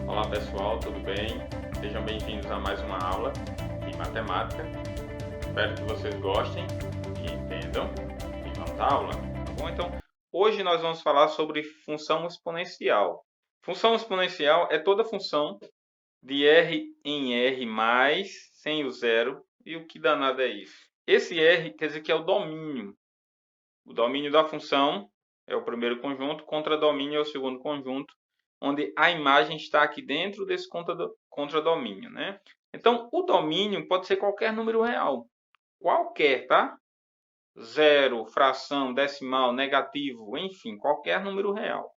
Olá pessoal, tudo bem? Sejam bem-vindos a mais uma aula de matemática. Espero que vocês gostem e entendam. E vamos à aula, tá bom? Então, hoje nós vamos falar sobre função exponencial. Função exponencial é toda função de R em R mais, sem o zero. E o que danado é isso? Esse R quer dizer que é o domínio. O domínio da função é o primeiro conjunto, contradomínio é o segundo conjunto, onde a imagem está aqui dentro desse contradomínio, né? Então, o domínio pode ser qualquer número real. Qualquer, tá? Zero, fração, decimal, negativo, enfim, qualquer número real.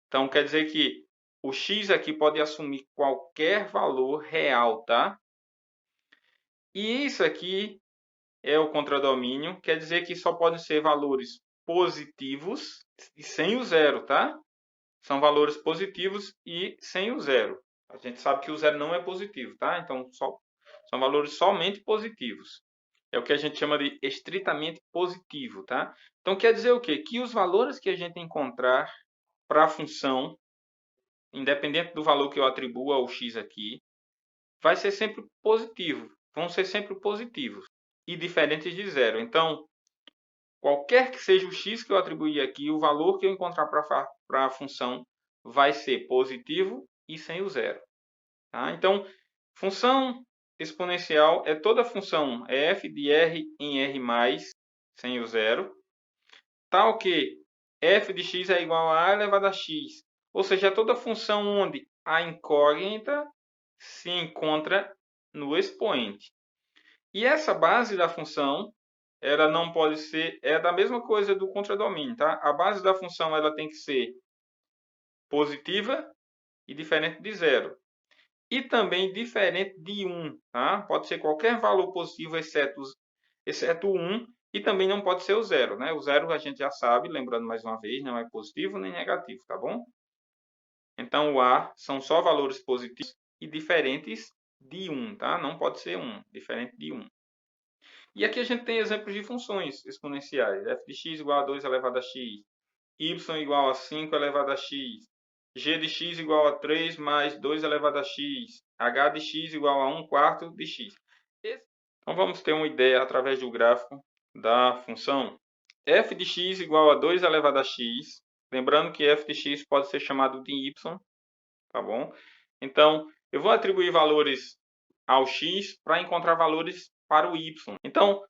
Então, quer dizer que o x aqui pode assumir qualquer valor real, tá? E isso aqui é o contradomínio, quer dizer que só podem ser valores positivos e sem o zero, tá? São valores positivos e sem o zero. A gente sabe que o zero não é positivo, tá? Então, são valores somente positivos. É o que a gente chama de estritamente positivo, tá? Então, quer dizer o quê? Que os valores que a gente encontrar para a função, independente do valor que eu atribuo ao x aqui, vai ser sempre positivo. Vão ser sempre positivos e diferentes de zero. Então, qualquer que seja o x que eu atribuir aqui, o valor que eu encontrar para a função vai ser positivo e sem o zero. Tá? Então, função exponencial é toda função f de r em r mais, sem o zero, tal que f de x é igual a elevado a x. Ou seja, é toda função onde a incógnita se encontra no expoente. E essa base da função, ela não pode ser, é da mesma coisa do contradomínio, tá? A base da função ela tem que ser positiva e diferente de zero. E também diferente de 1, tá? Pode ser qualquer valor positivo exceto 1 e também não pode ser o zero, né? O zero a gente já sabe, lembrando mais uma vez, não é positivo nem negativo, tá bom? Então o A são só valores positivos e diferentes de 1, tá? Não pode ser 1, diferente de 1. E aqui a gente tem exemplos de funções exponenciais. F de x igual a 2 elevado a x, y igual a 5 elevado a x, g de x igual a 3 mais 2 elevado a x, h de x igual a 1 quarto de x. Então vamos ter uma ideia através do gráfico da função f de x igual a 2 elevado a x. Lembrando que f de x pode ser chamado de y, tá bom? Então, eu vou atribuir valores ao x para encontrar valores para o y. Então,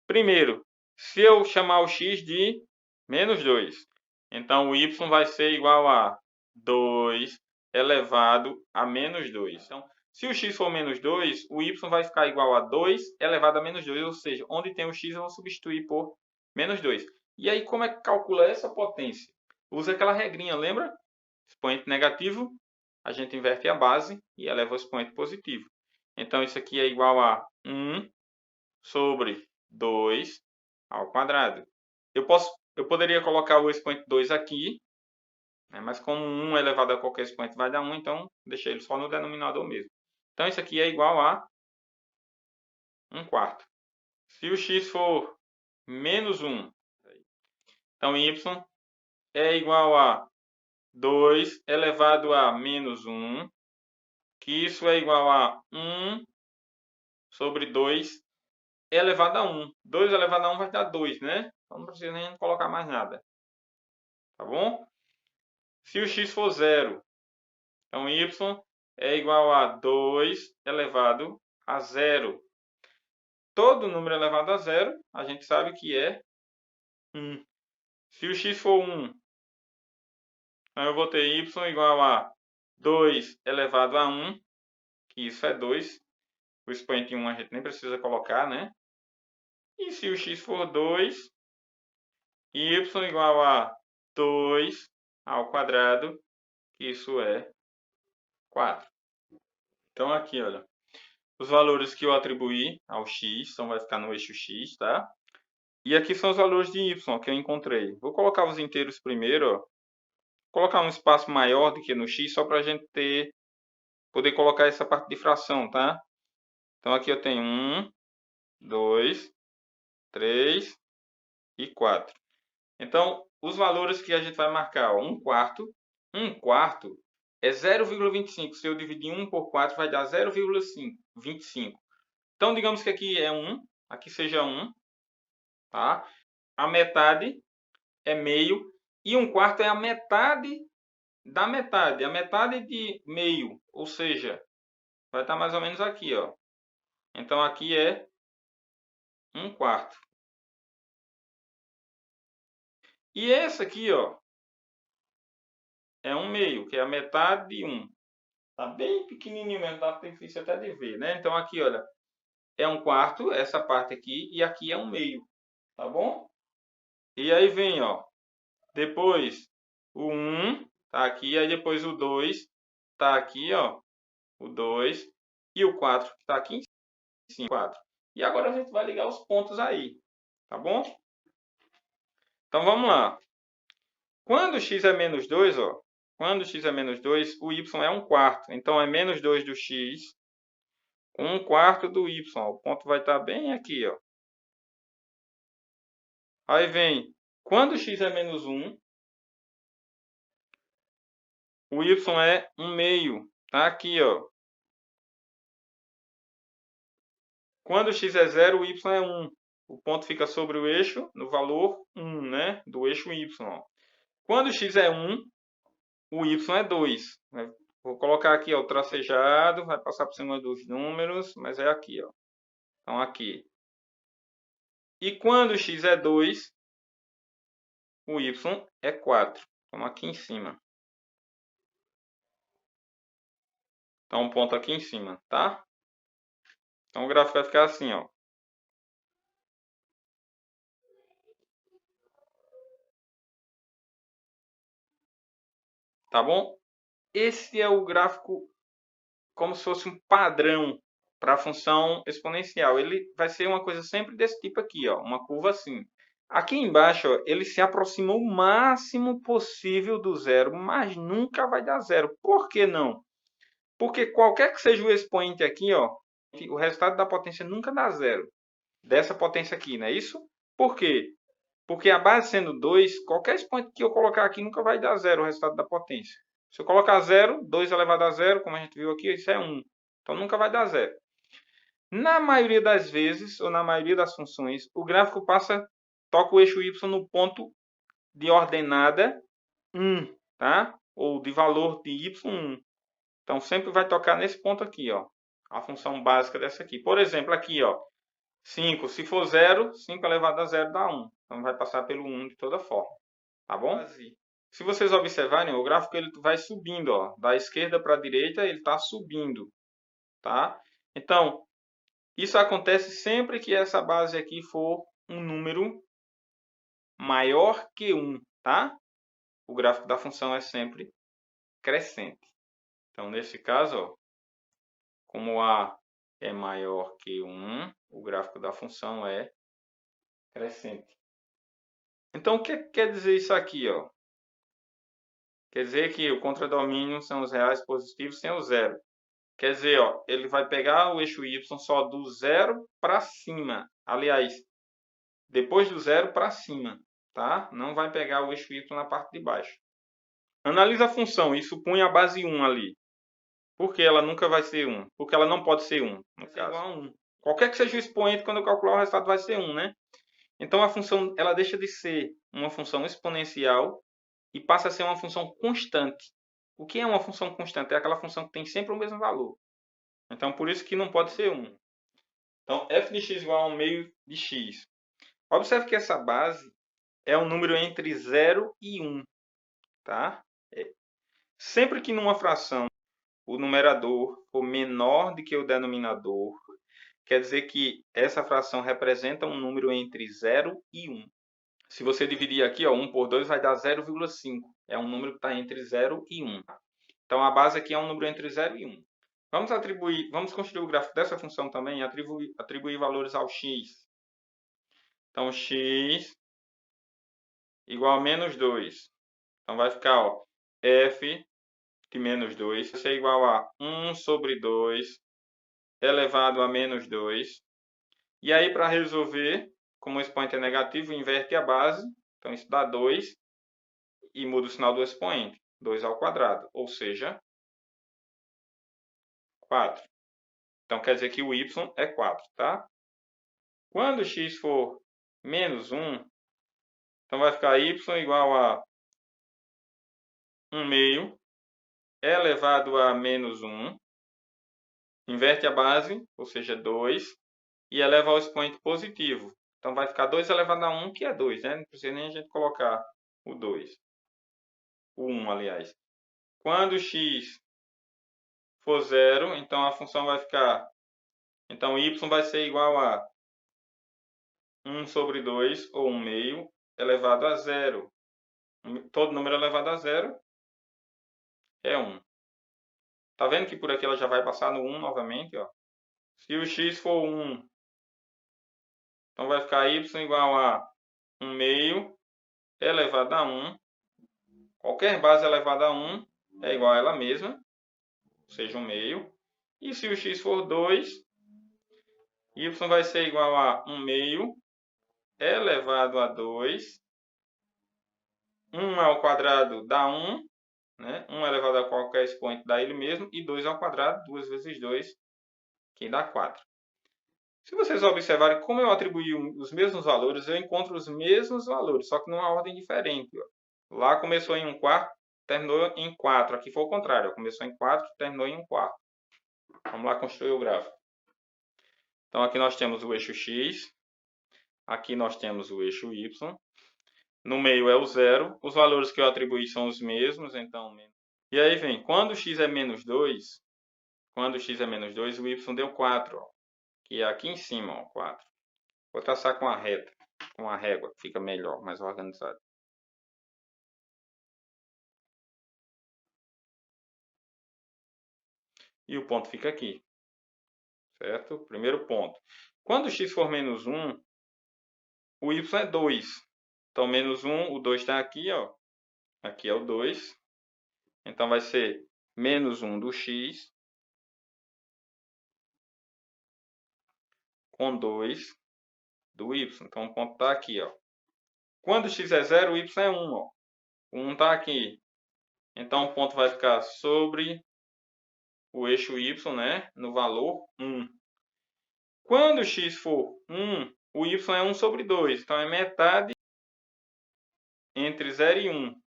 primeiro, se eu chamar o x de menos 2, então o y vai ser igual a 2 elevado a menos 2. Então, se o x for menos 2, o y vai ficar igual a 2 elevado a menos 2, ou seja, onde tem o x eu vou substituir por menos 2. E aí, como é que calcula essa potência? Usa aquela regrinha, lembra? Expoente negativo, a gente inverte a base e eleva o expoente positivo. Então, isso aqui é igual a 1 sobre 2 ao quadrado. Eu poderia colocar o expoente 2 aqui, né, mas como 1 elevado a qualquer expoente vai dar 1, então deixei ele só no denominador mesmo. Então, isso aqui é igual a 1 quarto. Se o x for menos 1, então y é igual a 2 elevado a menos 1, que isso é igual a 1 sobre 2 elevado a 1. 2 elevado a 1 vai dar 2, né? Então não precisa nem colocar mais nada. Tá bom? Se o x for zero, então y é igual a 2 elevado a zero. Todo número elevado a zero, a gente sabe que é 1. Se o x for 1, então eu vou ter y igual a 2 elevado a 1, que isso é 2. O expoente 1 a gente nem precisa colocar, né? E se o x for 2, y igual a 2 ao quadrado, que isso é 4. Então aqui, olha, os valores que eu atribuí ao x, então vai ficar no eixo x, tá? E aqui são os valores de y que eu encontrei. Vou colocar os inteiros primeiro, ó. Vou colocar um espaço maior do que no x, só para a gente poder colocar essa parte de fração, tá? Então aqui eu tenho 1, 2, 3 e 4. Então, os valores que a gente vai marcar, ó, 1 quarto. 1 quarto é 0,25. Se eu dividir 1 por 4, vai dar 0,25. Então, digamos que aqui é 1, aqui seja 1, tá? A metade é meio, e 1/4 é a metade da metade. A metade de meio, ou seja, vai estar mais ou menos aqui, ó. Então, aqui é 1/4. E esse aqui, ó, é 1/2, que é a metade de 1. Tá bem pequenininho mesmo, tá difícil até de ver, né? Então, aqui, olha, é 1/4, essa parte aqui, e aqui é 1/2, tá bom? E aí vem, ó, depois o 1 tá aqui, aí depois o 2 tá aqui, ó, o 2, e o 4 que tá aqui em cima, 4. E agora a gente vai ligar os pontos aí, tá bom? Então, vamos lá. Quando x é menos 2, ó, quando x é menos 2, o y é 1/4. Então, é menos 2 do x, 1/4 do y. O ponto vai estar bem aqui, ó. Aí vem, quando x é menos 1, o y é 1/2. Tá aqui, ó. Quando x é 0, o y é 1. O ponto fica sobre o eixo, no valor 1, né? Do eixo y. Quando x é 1, o y é 2. Vou colocar aqui, ó, o tracejado, vai passar por cima dos números, mas é aqui, ó. Então, aqui. E quando x é 2, o y é 4. Então, aqui em cima. Então, um ponto aqui em cima, tá? Então, o gráfico vai ficar assim, ó. Tá bom? Esse é o gráfico como se fosse um padrão para a função exponencial. Ele vai ser uma coisa sempre desse tipo aqui, ó, uma curva assim. Aqui embaixo, ó, ele se aproxima o máximo possível do zero, mas nunca vai dar zero. Por que não? Porque qualquer que seja o expoente aqui, ó, o resultado da potência nunca dá zero. Dessa potência aqui, não é isso? Por quê? Porque a base sendo 2, qualquer expoente que eu colocar aqui nunca vai dar zero o resultado da potência. Se eu colocar 0, 2 elevado a 0, como a gente viu aqui, isso é 1. Então nunca vai dar zero. Na maioria das vezes, ou na maioria das funções, o gráfico toca o eixo y no ponto de ordenada 1, tá? Ou de valor de y1. Então sempre vai tocar nesse ponto aqui, ó. A função básica dessa aqui. Por exemplo, aqui, ó. 5, se for 0, 5 elevado a 0 dá 1. Então vai passar pelo 1 de toda forma. Tá bom? Se vocês observarem, o gráfico ele vai subindo, ó. Da esquerda para a direita, ele está subindo. Tá? Então, isso acontece sempre que essa base aqui for um número maior que 1. Tá? O gráfico da função é sempre crescente. Então, nesse caso, ó, como A é maior que 1, o gráfico da função é crescente. Então, o que quer dizer isso aqui? Ó? Quer dizer que o contradomínio são os reais positivos sem o zero. Quer dizer, ó, ele vai pegar o eixo y só do zero para cima. Aliás, depois do zero para cima. Tá? Não vai pegar o eixo y na parte de baixo. Analisa a função e supõe a base 1 ali. Por que ela nunca vai ser 1? Porque ela não pode ser 1. No caso. Igual a 1. Qualquer que seja o expoente, quando eu calcular o resultado vai ser 1, né? Então a função ela deixa de ser uma função exponencial e passa a ser uma função constante. O que é uma função constante? É aquela função que tem sempre o mesmo valor. Então por isso que não pode ser 1. Então f de x igual a 1/2 de x. Observe que essa base é um número entre 0 e 1. Tá? Sempre que numa fração o numerador for menor do que o denominador, quer dizer que essa fração representa um número entre 0 e 1. Se você dividir aqui, ó, 1 por 2 vai dar 0,5. É um número que está entre 0 e 1. Então, a base aqui é um número entre 0 e 1. Vamos construir o gráfico dessa função também e atribuir valores ao x. Então, x igual a menos 2. Então, vai ficar, ó, f de menos 2 vai ser igual a 1 sobre 2 elevado a menos 2. E aí, para resolver, como o expoente é negativo, inverte a base. Então, isso dá 2 e muda o sinal do expoente. 2 ao quadrado. Ou seja, 4. Então, quer dizer que o y é 4, tá? Quando x for menos 1, então vai ficar y igual a 1 meio elevado a menos 1. Inverte a base, ou seja, 2, e eleva ao expoente positivo. Então, vai ficar 2 elevado a 1, que é 2, né? Não precisa nem a gente colocar o 2. O 1, aliás. Quando x for 0, então a função vai ficar... Então, y vai ser igual a 1 sobre 2, ou 1 meio, elevado a 0. Todo número elevado a 0 é 1. Tá vendo que por aqui ela já vai passar no 1 novamente, ó? Se o x for 1, então vai ficar y igual a 1 meio elevado a 1. Qualquer base elevada a 1 é igual a ela mesma, ou seja, 1 meio. E se o x for 2, y vai ser igual a 1 meio elevado a 2. 1 ao quadrado dá 1, né? 1 elevado a qualquer expoente dá ele mesmo. E 2 ao quadrado, 2 vezes 2, que dá 4. Se vocês observarem como eu atribuí os mesmos valores, eu encontro os mesmos valores, só que numa ordem diferente. Ó. Lá começou em 1/4, terminou em 4. Aqui foi o contrário. Ó. Começou em 4, terminou em 1/4. Vamos lá construir o gráfico. Então, aqui nós temos o eixo x. Aqui nós temos o eixo y. No meio é o 0. Os valores que eu atribuí são os mesmos. Então, e aí vem, quando x é menos 2, o y deu 4. Ó. Que é aqui em cima, ó, 4. Vou traçar com a reta, com a régua, fica melhor, mais organizado. E o ponto fica aqui, certo? Primeiro ponto. Quando x for menos 1, o y é 2. Então, menos 1, o 2 está aqui, ó. Aqui é o 2. Então, vai ser menos 1 do x com 2 do y. Então, o ponto está aqui, ó. Quando x é 0, o y é 1, ó. O 1 está aqui. Então, o ponto vai ficar sobre o eixo y, né? No valor 1. Quando x for 1, o y é 1 sobre 2. Então, é metade entre 0 e 1.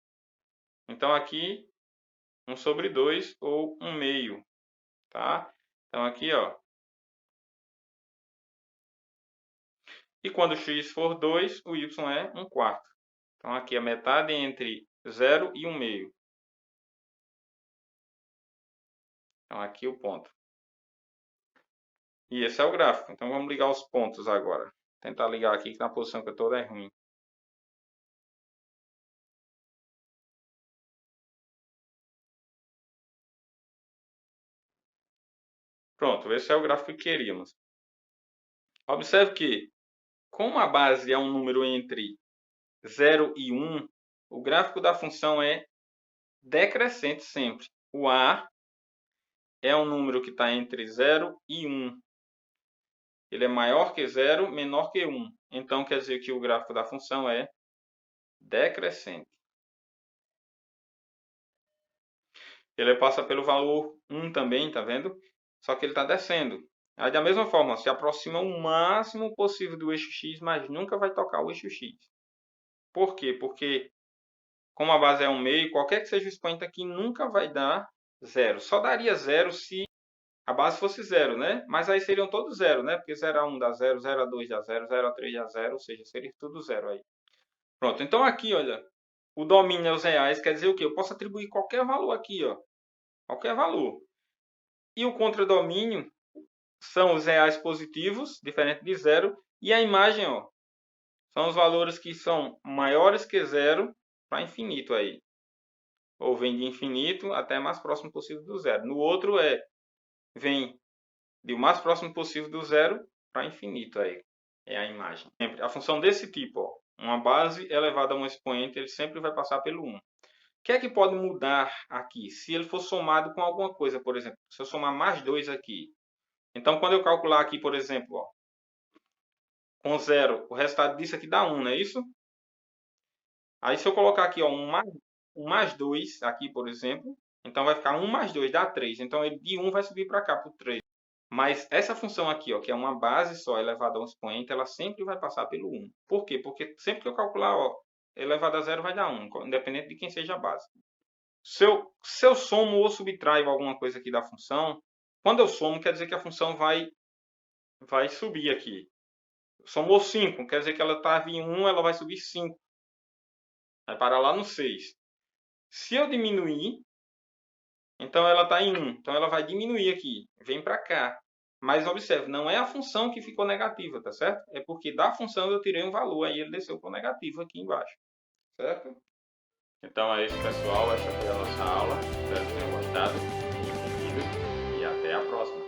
Então, aqui, 1 sobre 2 ou 1 meio. Tá? Então, aqui, ó. E quando x for 2, o y é 1/4. Então, aqui é metade entre 0 e 1 meio. Então, aqui o ponto. E esse é o gráfico. Então, vamos ligar os pontos agora. Tentar ligar aqui, que na posição que eu estou é ruim. Pronto, esse é o gráfico que queríamos. Observe que, como a base é um número entre 0 e 1, o gráfico da função é decrescente sempre. O A é um número que está entre 0 e 1. Ele é maior que 0, menor que 1. Então, quer dizer que o gráfico da função é decrescente. Ele passa pelo valor 1 também, tá vendo? Só que ele está descendo. Aí, da mesma forma, se aproxima o máximo possível do eixo x, mas nunca vai tocar o eixo x. Por quê? Porque, como a base é 1 meio, qualquer que seja o expoente aqui nunca vai dar 0. Só daria 0 se a base fosse 0, né? Mas aí seriam todos 0, né? Porque 0 a 1 dá 0, 0 a 2 dá 0, 0 a 3 dá 0, ou seja, seria tudo 0 aí. Pronto, então aqui, olha, o domínio é os reais, quer dizer o quê? Eu posso atribuir qualquer valor aqui, ó. Qualquer valor. E o contradomínio são os reais positivos, diferente de 0. E a imagem, ó, são os valores que são maiores que 0 para infinito aí. Ou vem de infinito até mais próximo possível do 0. No outro vem de o mais próximo possível do 0 para infinito aí. É a imagem. A função desse tipo, ó, uma base elevada a um expoente, ele sempre vai passar pelo 1. O que é que pode mudar aqui? Se ele for somado com alguma coisa, por exemplo, se eu somar mais 2 aqui. Então, quando eu calcular aqui, por exemplo, ó, com 0, o resultado disso aqui dá 1, não é isso? Aí, se eu colocar aqui ó, um mais 2, aqui, por exemplo, Então vai ficar 1 mais 2 dá 3. Então ele de 1 vai subir para cá, para o 3. Mas essa função aqui, ó, que é uma base só elevada a um expoente, ela sempre vai passar pelo 1. Por quê? Porque sempre que eu calcular, ó, elevado a zero vai dar 1, independente de quem seja a base. Se eu somo ou subtraio alguma coisa aqui da função, quando eu somo, quer dizer que a função vai subir aqui. Somou 5, quer dizer que ela estava em 1, ela vai subir 5. Vai parar lá no 6. Se eu diminuir, então ela está em 1. Então ela vai diminuir aqui. Vem para cá. Mas observe, não é a função que ficou negativa, tá certo? É porque da função eu tirei um valor, aí ele desceu para o negativo aqui embaixo. Certo? Então é isso, pessoal. Essa foi a nossa aula. Espero que tenham gostado. E até a próxima.